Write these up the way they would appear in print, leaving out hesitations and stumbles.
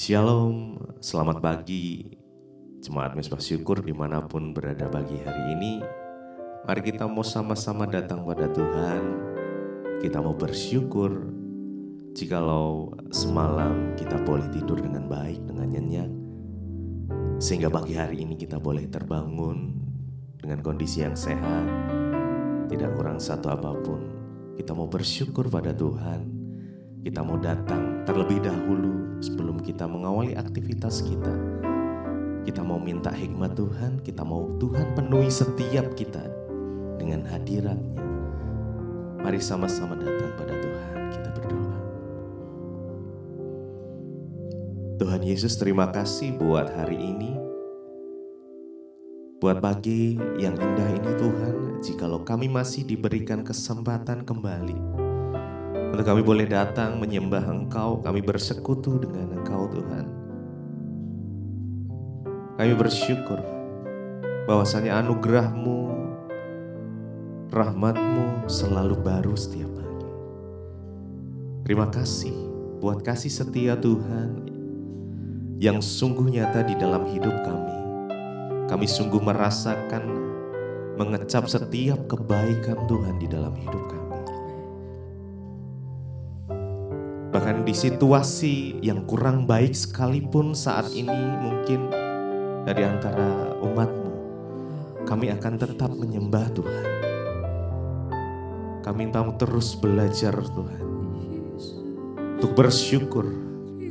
Shalom, selamat pagi Jemaat Mezbah Syukur dimanapun berada pagi hari ini. Mari kita mau sama-sama datang pada Tuhan. Kita mau bersyukur jikalau semalam kita boleh tidur dengan baik, dengan nyenyak, sehingga pagi hari ini kita boleh terbangun dengan kondisi yang sehat, tidak kurang satu apapun. Kita mau bersyukur pada Tuhan. Kita mau datang terlebih dahulu sebelum kita mengawali aktivitas kita. Kita mau minta hikmat Tuhan, kita mau Tuhan penuhi setiap kita dengan hadirat-Nya. Mari sama-sama datang pada Tuhan, kita berdoa. Tuhan Yesus, terima kasih buat hari ini, buat pagi yang indah ini Tuhan. Jikalau kami masih diberikan kesempatan kembali untuk kami boleh datang menyembah Engkau, kami bersekutu dengan Engkau Tuhan. Kami bersyukur bahwasanya anugerah-Mu, rahmat-Mu selalu baru setiap pagi. Terima kasih buat kasih setia Tuhan yang sungguh nyata di dalam hidup kami. Kami sungguh merasakan, mengecap setiap kebaikan Tuhan di dalam hidup kami. Bahkan di situasi yang kurang baik sekalipun saat ini mungkin dari antara umat-Mu, kami akan tetap menyembah Tuhan. Kami mau terus belajar Tuhan untuk bersyukur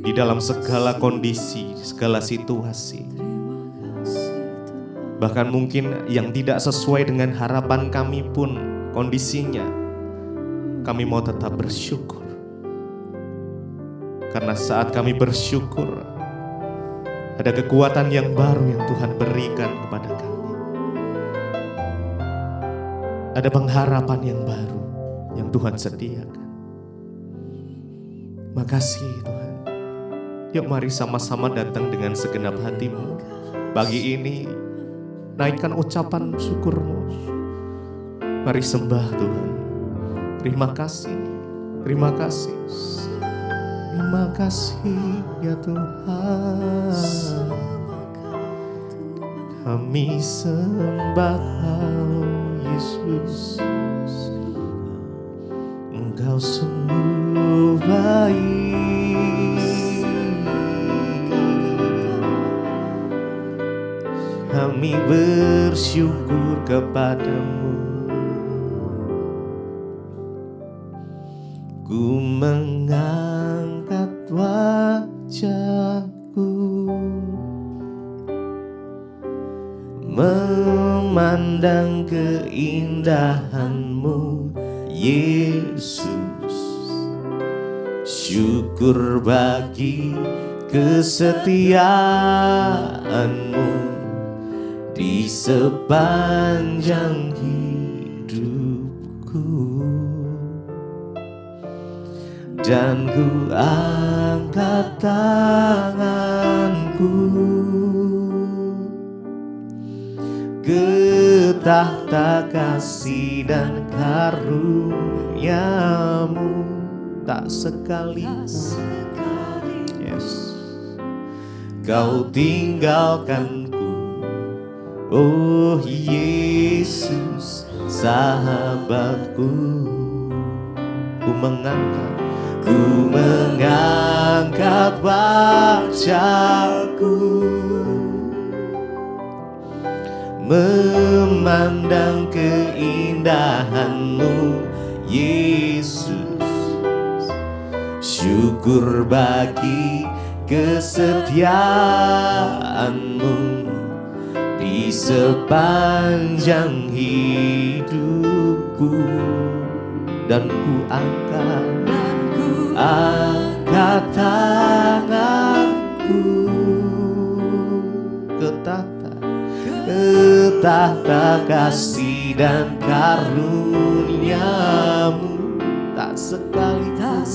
di dalam segala kondisi, segala situasi. Bahkan mungkin yang tidak sesuai dengan harapan kami pun kondisinya, kami mau tetap bersyukur. Karena saat kami bersyukur, ada kekuatan yang baru yang Tuhan berikan kepada kami. Ada pengharapan yang baru yang Tuhan sediakan. Makasih Tuhan. Yuk mari sama-sama datang dengan segenap hatimu. Pagi ini naikkan ucapan syukur-Mu. Mari sembah Tuhan. Terima kasih. Terima kasih. Terima kasih ya Tuhan. Kami sembah Yesus. Engkau sungguh baik. Kami bersyukur kepadamu. Ku mengangkat wajahku, memandang keindahan-Mu, Yesus. Syukur bagi kesetiaan-Mu di sepanjang hidupku. Dan ku angkat tanganku ke tahta kasih dan karunia-Mu. Tak sekali, yes, Kau tinggalkanku, oh Yesus, sahabatku. Ku mengangkat wajahku, memandang keindahan-Mu, Yesus. Syukur bagi kesetiaan-Mu di sepanjang hidupku. Dan ku angkat tanganku ke tahta kasih dan karunia-Mu. Tak sekalipun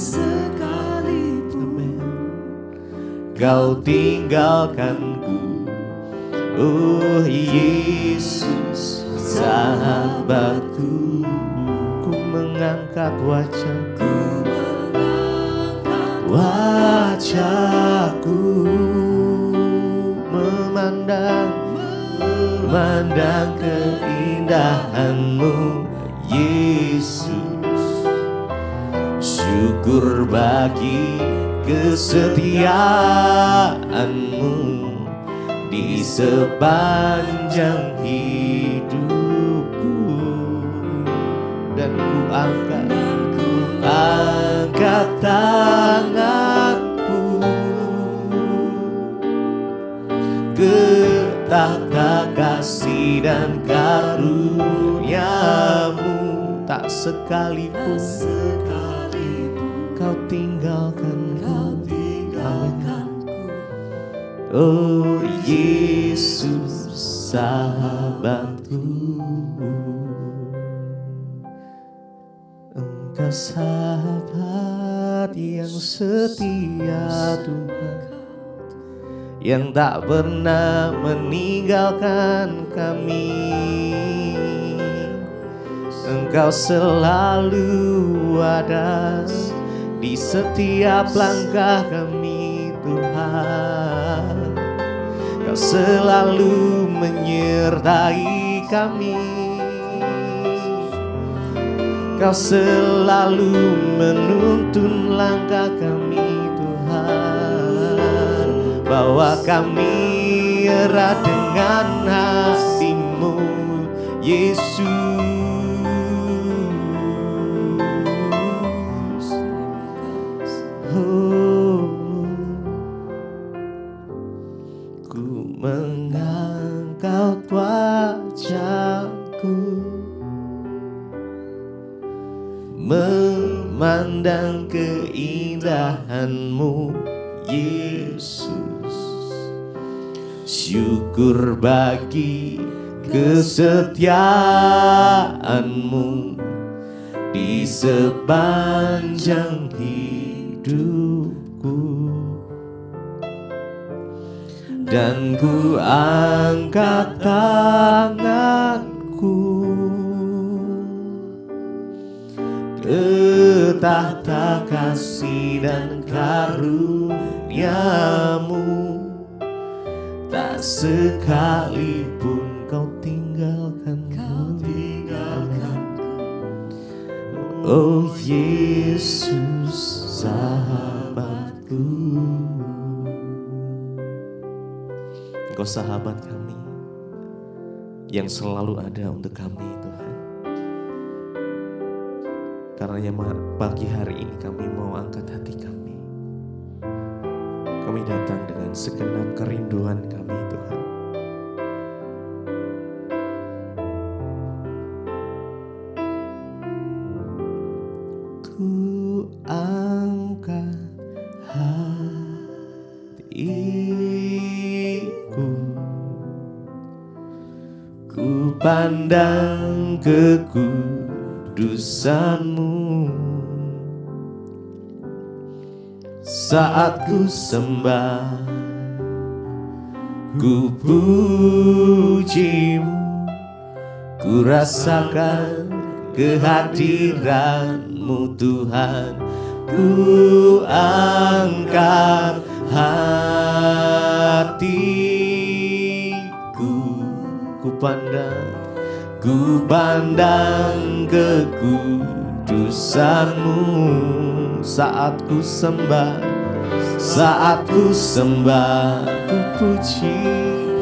Kau tinggalkanku, oh Yesus, sahabatku. Ku mengangkat wajahku, wajahku wajahku, memandang keindahan-Mu Yesus. Syukur bagi kesetiaan-Mu di sepanjang hidupku. Dan ku angkat tanganku ke tahta kasih dan karunia-Mu. Tak sekalipun Kau tinggalkanku. Oh Yesus sahabatku, Engkau sahabat yang setia Tuhan, yang tak pernah meninggalkan kami. Engkau selalu ada di setiap langkah kami Tuhan. Kau selalu menyertai kami. Kau selalu menuntun langkah kami Tuhan. Bawa kami erat dengan hati-Mu Yesus. Mengangkat wajahku, memandang keindahan-Mu Yesus. Syukur bagi kesetiaan-Mu di sepanjang hidupku. Dan ku angkat tanganku ke tahta kasih dan karunia-Mu. Tak sekalipun Kau tinggalkanku. Oh Yesus sahabatku. Engkau sahabat kami yang selalu ada untuk kami Tuhan. Karenanya pagi hari ini kami mau angkat hati kami. Kami datang dengan segenap kerinduan kami Tuhan. Ku angkat hatiku, ku pandang kekudusan-Mu. Saat ku sembah, ku puji-Mu, ku rasakan kehadiran-Mu Tuhan. Ku angkat hatiku, ku pandang kekudusan-Mu. Saat ku sembah, ku puji-Mu,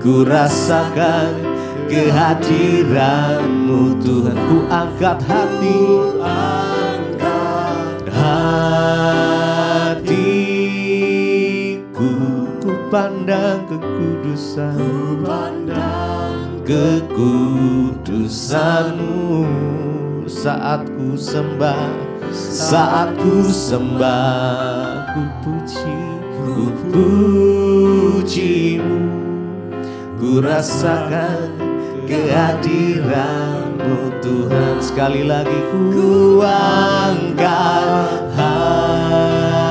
ku rasakan kehadiran-Mu Tuhan. Ku angkat hatiku, ku pandang kekudusan-Mu. Saat ku sembah, ku puji-Mu, ku rasakan kehadiran-Mu Tuhan. Sekali lagi ku angkat hatiku,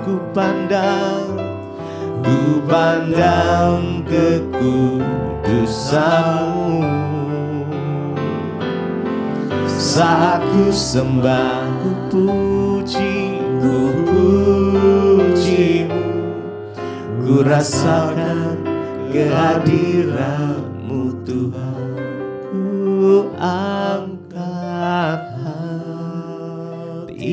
ku pandang kekudusan-Mu. Saat ku sembah, ku pujimu, ku rasakan kehadiran-Mu Tuhan. Ku angkat hatiku,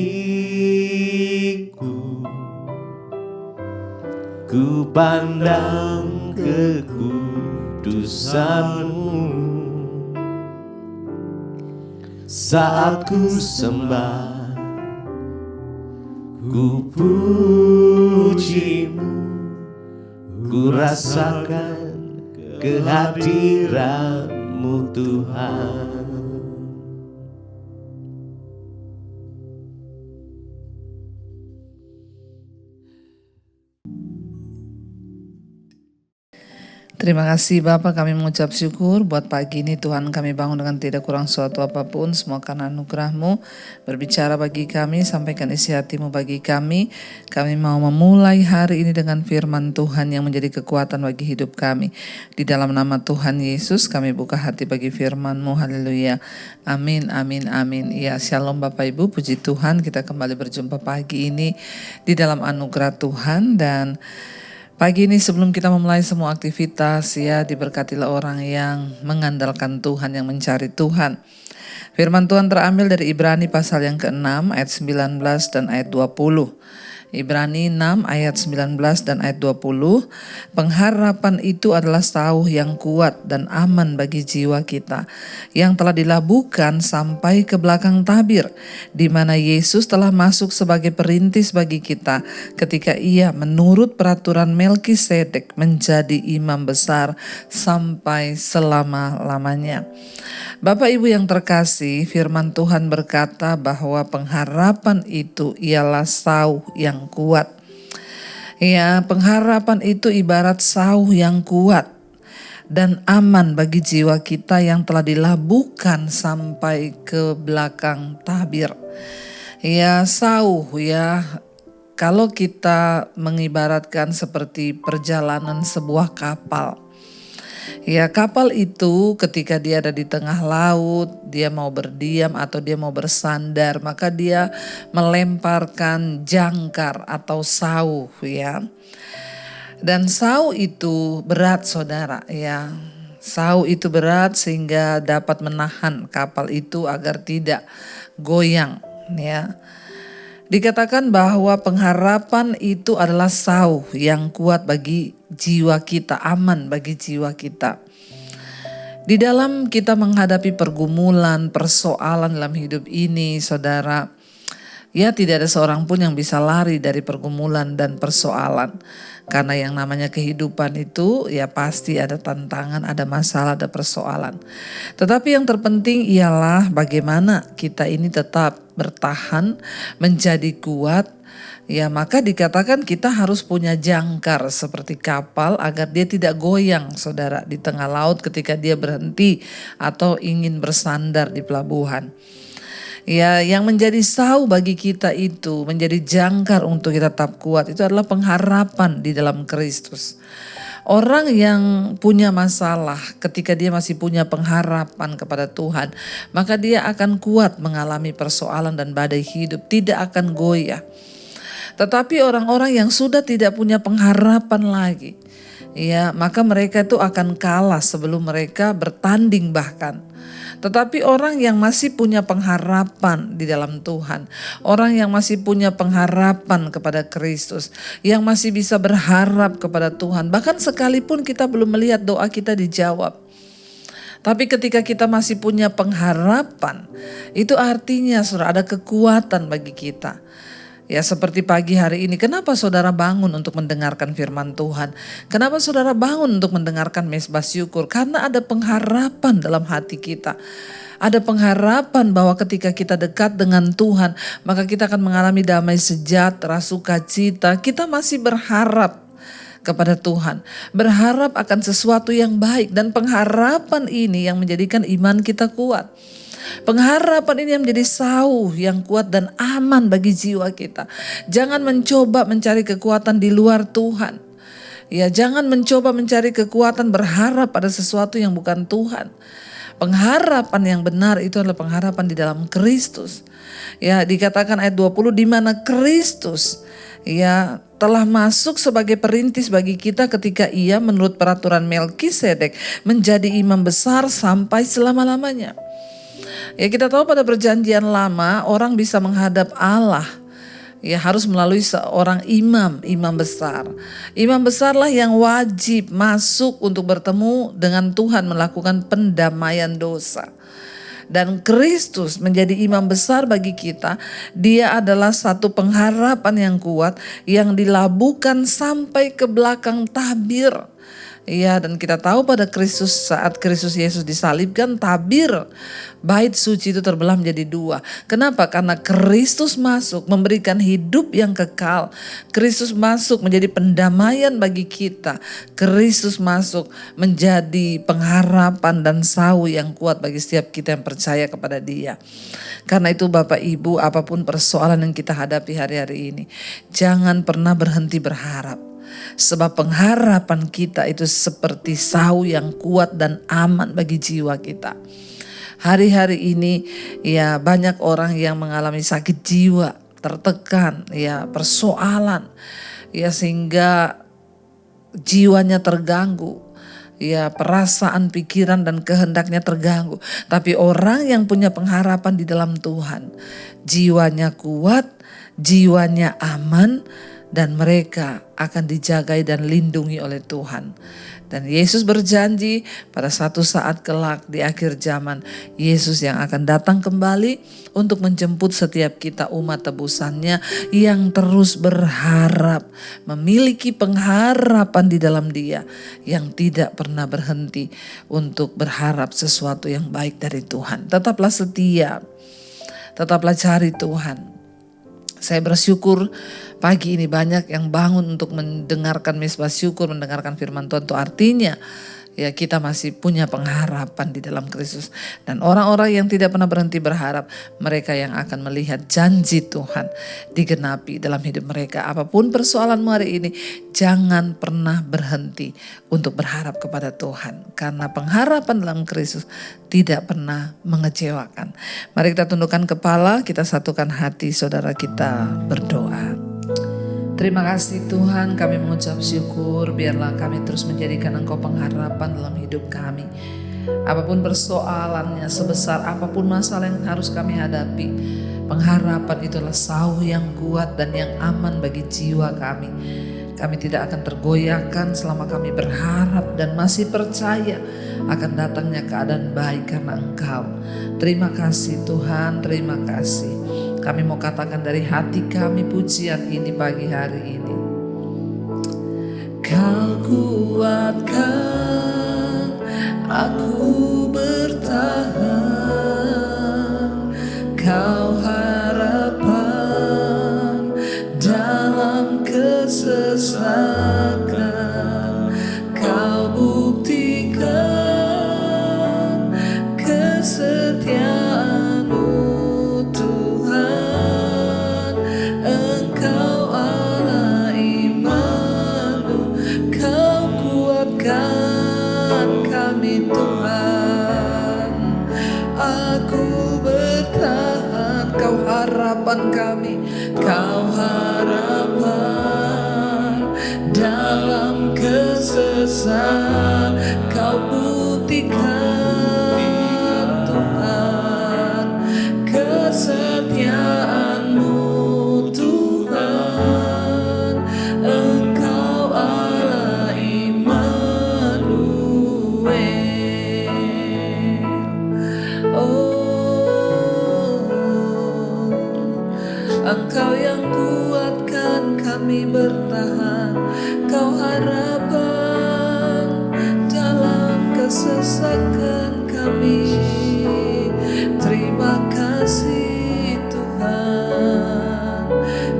ku pandang kekudusan-Mu. Saat ku sembah, ku pujimu, ku rasakan kehadiran-Mu Tuhan. Terima kasih Bapak, kami mengucap syukur buat pagi ini. Tuhan, kami bangun dengan tidak kurang suatu apapun, semua karena anugerah-Mu. Berbicara bagi kami, sampaikan isi hati-Mu bagi kami. Kami mau memulai hari ini dengan firman Tuhan yang menjadi kekuatan bagi hidup kami. Di dalam nama Tuhan Yesus kami buka hati bagi firman-Mu. Haleluya. Amin, amin, amin. Ya, shalom Bapak Ibu, puji Tuhan kita kembali berjumpa pagi ini di dalam anugerah Tuhan. Dan pagi ini sebelum kita memulai semua aktivitas, ya, diberkatilah orang yang mengandalkan Tuhan, yang mencari Tuhan. Firman Tuhan terambil dari Ibrani pasal yang ke-6 ayat 19 dan ayat 20. Ibrani 6 ayat 19 dan ayat 20. Pengharapan itu adalah sauh yang kuat dan aman bagi jiwa kita, yang telah dilabuhkan sampai ke belakang tabir, di mana Yesus telah masuk sebagai perintis bagi kita ketika Ia menurut peraturan Melkisedek menjadi imam besar sampai selama-lamanya. Bapak Ibu yang terkasih, firman Tuhan berkata bahwa pengharapan itu ialah sauh yang kuat. Ya, pengharapan itu ibarat sauh yang kuat dan aman bagi jiwa kita yang telah dilabuhkan sampai ke belakang tabir. Ya, sauh, ya, kalau kita mengibaratkan seperti perjalanan sebuah kapal. Ya, kapal itu ketika dia ada di tengah laut, dia mau berdiam atau dia mau bersandar, maka dia melemparkan jangkar atau sauh, ya. Dan sauh itu berat, saudara, ya. Sauh itu berat sehingga dapat menahan kapal itu agar tidak goyang, ya. Dikatakan bahwa pengharapan itu adalah sauh yang kuat bagi jiwa kita, aman bagi jiwa kita. Di dalam kita menghadapi pergumulan, persoalan dalam hidup ini, saudara, ya tidak ada seorang pun yang bisa lari dari pergumulan dan persoalan. Karena yang namanya kehidupan itu ya pasti ada tantangan, ada masalah, ada persoalan. Tetapi yang terpenting ialah bagaimana kita ini tetap bertahan, menjadi kuat. Ya, maka dikatakan kita harus punya jangkar seperti kapal agar dia tidak goyang, saudara, di tengah laut ketika dia berhenti atau ingin bersandar di pelabuhan. Ya, yang menjadi sauh bagi kita itu, menjadi jangkar untuk kita tetap kuat, itu adalah pengharapan di dalam Kristus. Orang yang punya masalah ketika dia masih punya pengharapan kepada Tuhan, maka dia akan kuat mengalami persoalan dan badai hidup, tidak akan goyah. Tetapi orang-orang yang sudah tidak punya pengharapan lagi, ya, maka mereka itu akan kalah sebelum mereka bertanding bahkan. Tetapi orang yang masih punya pengharapan di dalam Tuhan, orang yang masih punya pengharapan kepada Kristus, yang masih bisa berharap kepada Tuhan, bahkan sekalipun kita belum melihat doa kita dijawab, tapi ketika kita masih punya pengharapan, itu artinya saudara ada kekuatan bagi kita. Ya, seperti pagi hari ini, kenapa saudara bangun untuk mendengarkan firman Tuhan? Kenapa saudara bangun untuk mendengarkan mesbah syukur? Karena ada pengharapan dalam hati kita. Ada pengharapan bahwa ketika kita dekat dengan Tuhan, maka kita akan mengalami damai sejahtera, sukacita. Kita masih berharap kepada Tuhan, berharap akan sesuatu yang baik, dan pengharapan ini yang menjadikan iman kita kuat. Pengharapan ini yang menjadi sauh yang kuat dan aman bagi jiwa kita. Jangan mencoba mencari kekuatan di luar Tuhan. Ya, jangan mencoba mencari kekuatan berharap pada sesuatu yang bukan Tuhan. Pengharapan yang benar itu adalah pengharapan di dalam Kristus. Ya, dikatakan ayat 20, di mana Kristus ya telah masuk sebagai perintis bagi kita ketika ia menurut peraturan Melkisedek menjadi imam besar sampai selama-lamanya. Ya, kita tahu pada perjanjian lama orang bisa menghadap Allah ya harus melalui seorang imam besar. Imam besarlah yang wajib masuk untuk bertemu dengan Tuhan melakukan pendamaian dosa. Dan Kristus menjadi imam besar bagi kita. Dia adalah satu pengharapan yang kuat yang dilabuhkan sampai ke belakang tabir. Ya, dan kita tahu pada Kristus, saat Kristus Yesus disalibkan, tabir bait suci itu terbelah menjadi dua. Kenapa? Karena Kristus masuk memberikan hidup yang kekal. Kristus masuk menjadi pendamaian bagi kita. Kristus masuk menjadi pengharapan dan sau yang kuat bagi setiap kita yang percaya kepada Dia. Karena itu Bapak Ibu, apapun persoalan yang kita hadapi hari-hari ini, jangan pernah berhenti berharap. Sebab pengharapan kita itu seperti sau yang kuat dan aman bagi jiwa kita. Hari-hari ini ya banyak orang yang mengalami sakit jiwa, tertekan, ya persoalan, ya sehingga jiwanya terganggu. Ya, perasaan, pikiran dan kehendaknya terganggu. Tapi orang yang punya pengharapan di dalam Tuhan, jiwanya kuat, jiwanya aman, dan mereka akan dijagai dan lindungi oleh Tuhan. Dan Yesus berjanji pada satu saat kelak di akhir zaman, Yesus yang akan datang kembali untuk menjemput setiap kita umat tebusannya yang terus berharap, memiliki pengharapan di dalam Dia, yang tidak pernah berhenti untuk berharap sesuatu yang baik dari Tuhan. Tetaplah setia, tetaplah cari Tuhan. Saya bersyukur pagi ini banyak yang bangun untuk mendengarkan misbah syukur, mendengarkan firman Tuhan. Itu artinya ya kita masih punya pengharapan di dalam Kristus. Dan orang-orang yang tidak pernah berhenti berharap, mereka yang akan melihat janji Tuhan digenapi dalam hidup mereka. Apapun persoalanmu hari ini, jangan pernah berhenti untuk berharap kepada Tuhan. Karena pengharapan dalam Kristus tidak pernah mengecewakan. Mari kita tundukkan kepala, kita satukan hati, saudara kita berdoa. Terima kasih Tuhan, kami mengucap syukur, biarlah kami terus menjadikan Engkau pengharapan dalam hidup kami. Apapun persoalannya, sebesar apapun masalah yang harus kami hadapi, pengharapan itulah sau yang kuat dan yang aman bagi jiwa kami. Kami tidak akan tergoyahkan selama kami berharap dan masih percaya akan datangnya keadaan baik karena Engkau. Terima kasih Tuhan, terima kasih. Kami mau katakan dari hati kami pujian ini pagi hari ini. Kau kuatkan aku bertahan, Kau harapan dalam kesesakan, Kau buktikan kesetiaan-Mu. Kami Tuhan, aku bertahan, Kau harapan kami, Kau harapan dalam kesesatan, Kau buktikan Tuhan kesetiaan-Mu Tuhan, Engkau Allah Engkau yang kuatkan kami bertahan, Kau harapan dalam kesesakan kami. Terima kasih Tuhan.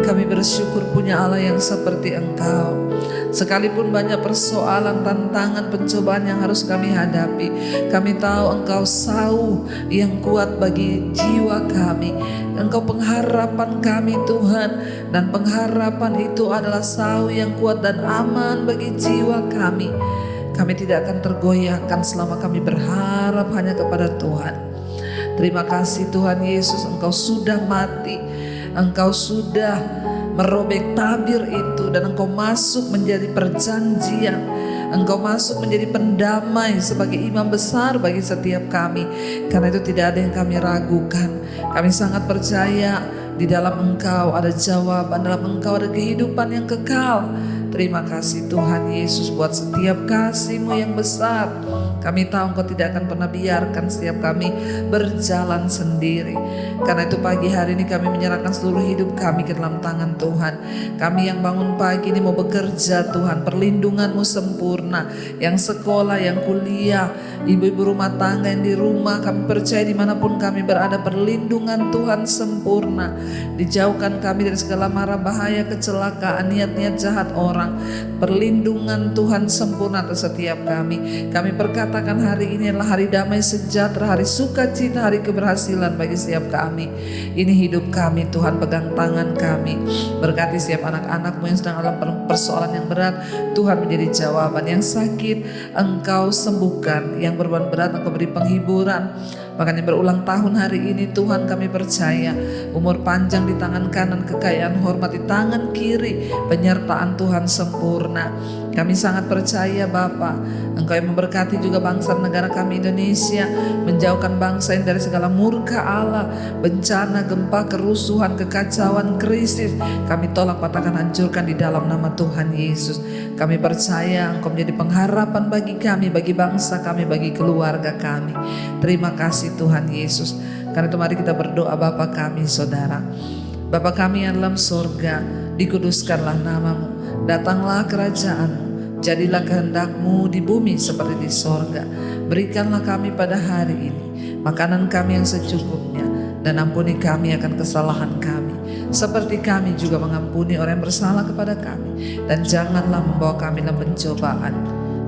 Kami bersyukur punya Allah yang seperti Engkau. Sekalipun banyak persoalan, tantangan, pencobaan yang harus kami hadapi, kami tahu Engkau sau yang kuat bagi jiwa kami. Engkau pengharapan kami Tuhan, dan pengharapan itu adalah sau yang kuat dan aman bagi jiwa kami. Kami tidak akan tergoyahkan selama kami berharap hanya kepada Tuhan. Terima kasih Tuhan Yesus, Engkau sudah mati, Engkau sudah merobek tabir itu, dan Engkau masuk menjadi perjanjian. Engkau masuk menjadi pendamai sebagai imam besar bagi setiap kami. Karena itu tidak ada yang kami ragukan. Kami sangat percaya di dalam Engkau ada jawaban, dalam Engkau ada kehidupan yang kekal. Terima kasih Tuhan Yesus buat setiap kasih-Mu yang besar. Kami tahu Engkau tidak akan pernah biarkan setiap kami berjalan sendiri. Karena itu pagi hari ini kami menyerahkan seluruh hidup kami ke dalam tangan Tuhan. Kami yang bangun pagi ini mau bekerja Tuhan, perlindungan-Mu sempurna. Yang sekolah, yang kuliah, ibu-ibu rumah tangga yang di rumah, kami percaya dimanapun kami berada, perlindungan Tuhan sempurna. Dijauhkan kami dari segala mara bahaya, kecelakaan, niat-niat jahat orang. Perlindungan Tuhan sempurna atas setiap kami. Kami perkatakan hari ini adalah hari damai sejahtera, hari sukacita, hari keberhasilan bagi setiap kami. Ini hidup kami Tuhan, pegang tangan kami. Berkati setiap anak-anak-Mu yang sedang dalam persoalan yang berat, Tuhan menjadi jawaban. Yang sakit Engkau sembuhkan, yang beban berat Engkau beri penghiburan. Bahkan yang berulang tahun hari ini Tuhan, kami percaya umur panjang di tangan kanan, kekayaan hormat di tangan kiri, penyertaan Tuhan sempurna. Kami sangat percaya Bapa, Engkau yang memberkati juga bangsa negara kami Indonesia, menjauhkan bangsa ini dari segala murka Allah, bencana, gempa, kerusuhan, kekacauan, krisis. Kami tolak, patahkan, hancurkan di dalam nama Tuhan Yesus. Kami percaya Engkau menjadi pengharapan bagi kami, bagi bangsa kami, bagi keluarga kami. Terima kasih Tuhan Yesus. Karena itu mari kita berdoa. Bapa kami saudara, Bapa kami yang dalam surga, dikuduskanlah namamu, datanglah kerajaan-Mu, jadilah kehendak-Mu di bumi seperti di sorga. Berikanlah kami pada hari ini makanan kami yang secukupnya, dan ampuni kami akan kesalahan kami, seperti kami juga mengampuni orang yang bersalah kepada kami. Dan janganlah membawa kami dalam pencobaan,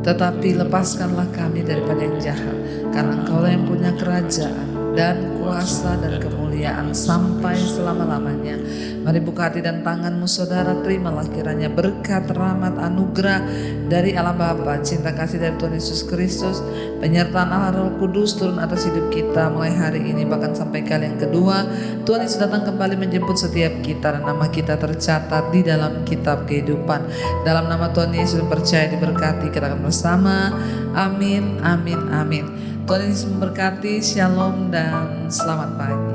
tetapi lepaskanlah kami daripada yang jahat. Karena Engkaulah yang punya kerajaan dan kuasa dan kemuliaan sampai selama-lamanya. Mari buka hati dan tanganmu saudara, terimalah kiranya berkat, rahmat, anugerah dari Allah Bapa, cinta kasih dari Tuhan Yesus Kristus, penyertaan Allah Roh Kudus turun atas hidup kita mulai hari ini bahkan sampai kali yang kedua. Tuhan Yesus datang kembali menjemput setiap kita, dan nama kita tercatat di dalam kitab kehidupan. Dalam nama Tuhan Yesus percaya diberkati, kita akan bersama. Amin, amin, amin. Tuhan Yesus memberkati. Shalom dan selamat pagi.